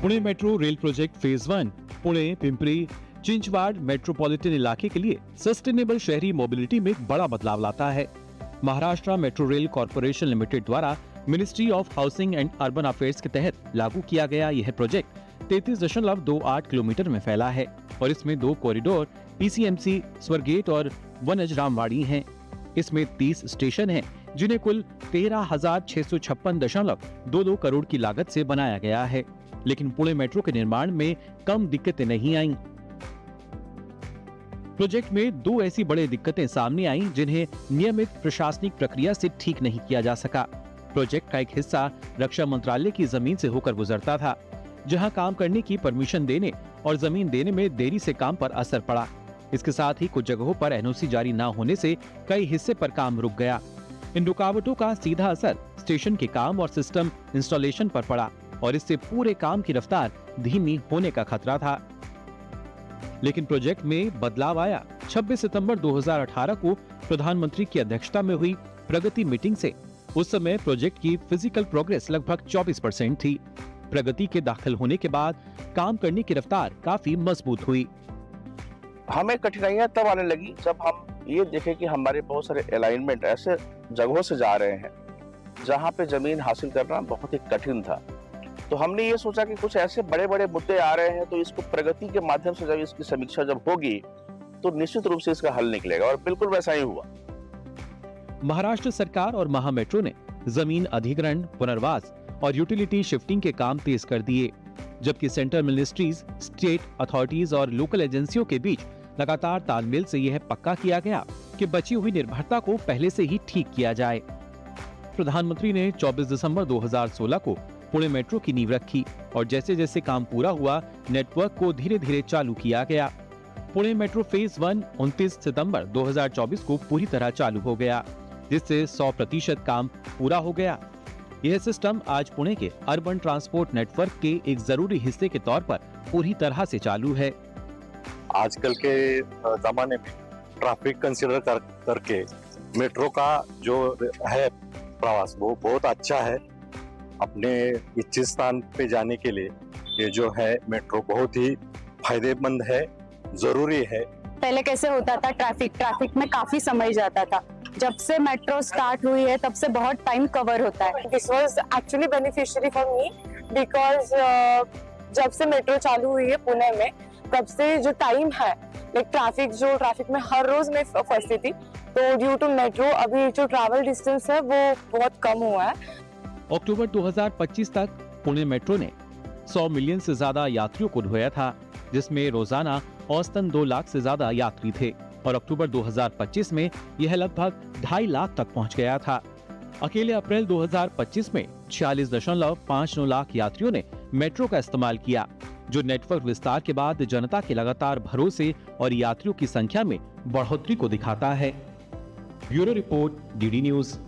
Pune metro rail project phase 1 Pune, Pimpri, Chinchwad metropolitan इलाके के लिए सस्टेनेबल शहरी मोबिलिटी में बड़ा बदलाव लाता है। Maharashtra metro rail corporation limited द्वारा ministry of housing and urban affairs के तहत लागू किया गया यह प्रोजेक्ट 33.28 किलोमीटर में फैला है और इसमें 2 कॉरिडोर पीसीएमसी, स्वरगेट और वनज रामवाड़ी हैं। इसमें 30 स्टेशन हैं, जिन्हें कुल 13,656.22 करोड़ की लागत से बनाया गया है। लेकिन पुणे मेट्रो के निर्माण में कम दिक्कतें नहीं आईं। प्रोजेक्ट में 2 ऐसी बड़ी दिक्कतें सामने आईं, जिन्हें नियमित प्रशासनिक प्रक्रिया से ठीक नहीं किया जा सका। प्रोजेक्ट का एक हिस्सा रक्षा मंत्रालय की जमीन से होकर गुजरता था, जहां काम करने की परमिशन देने और जमीन देने में देरी से काम पर असर पड़ा। इसके साथ ही कुछ जगहों पर एनओसी जारी न होने से कई हिस्से पर काम रुक गया। इन रुकावटों का सीधा असर स्टेशन के काम और सिस्टम इंस्टॉलेशन पर पड़ा और इससे पूरे काम की रफ्तार धीमी होने का खतरा था। लेकिन प्रोजेक्ट में बदलाव आया। 26 सितंबर 2018 को प्रधानमंत्री की अध्यक्षता में हुई प्रगति मीटिंग से। उस समय प्रोजेक्ट की फिजिकल प्रोग्रेस लगभग 24% थी। प्रगति के दाखिल होने के बाद काम करने की रफ्तार काफी मजबूत हुई। हमें कठिनाइयां तब आने लगी जब हम ये देखे कि हमारे बहुत सारे अलाइनमेंट ऐसे जगहों से जा रहे हैं जहां पे जमीन हासिल करना बहुत ही कठिन था। तो हमने ये सोचा कि कुछ ऐसे बड़े बड़े मुद्दे आ रहे हैं, तो इसको प्रगति के माध्यम से जब इसकी समीक्षा जब होगी तो निश्चित रूप से इसका हल निकलेगा, और बिल्कुल वैसा ही हुआ। महाराष्ट्र सरकार और महामेट्रो ने जमीन अधिग्रहण, पुनर्वास और यूटिलिटी शिफ्टिंग के काम तेज कर दिए, जबकि सेंट्रल मिनिस्ट्रीज, स्टेट अथॉरिटीज और लोकल एजेंसियों के बीच लगातार तालमेल से यह पक्का किया गया कि बची हुई निर्भरता को पहले से ही ठीक किया जाए। प्रधानमंत्री ने 24 दिसंबर 2016 को पुणे मेट्रो की नींव रखी और जैसे जैसे काम पूरा हुआ, नेटवर्क को धीरे धीरे चालू किया गया। पुणे मेट्रो फेज 1 29 सितंबर 2024 को पूरी तरह चालू हो गया, जिससे 100% काम पूरा हो गया। यह सिस्टम आज पुणे के अर्बन ट्रांसपोर्ट नेटवर्क के एक जरूरी हिस्से के तौर पर पूरी तरह से चालू है। आजकल के जमाने में ट्रैफिक कंसीडर करके मेट्रो का जो है प्रवास वो बहुत अच्छा है। अपने इच्छित स्थान पे जाने के लिए ये जो है मेट्रो बहुत ही फायदेमंद है, जरूरी है। पहले कैसे होता था, ट्रैफिक में काफी समय जाता था। जब से मेट्रो स्टार्ट हुई है तब से बहुत टाइम कवर होता है। This was actually beneficiary for me because जब से मेट्रो चालू हुई है पुणे में, तब से जो टाइम है ट्रैफिक में हर रोज मैं फंसती थी, तो ड्यू टू मेट्रो अभी जो ट्रैवल डिस्टेंस है वो बहुत कम हुआ है। अक्टूबर 2025 तक पुणे मेट्रो ने 100 मिलियन से ज्यादा यात्रियों को ढोया था, जिसमें रोजाना औसतन 2 लाख से ज्यादा यात्री थे और अक्टूबर 2025 में यह लगभग 2.5 लाख तक पहुंच गया था। अकेले अप्रैल 2025 में 46.59 लाख यात्रियों ने मेट्रो का इस्तेमाल किया, जो नेटवर्क विस्तार के बाद जनता के लगातार भरोसे और यात्रियों की संख्या में बढ़ोतरी को दिखाता है। Bureau report, DD news.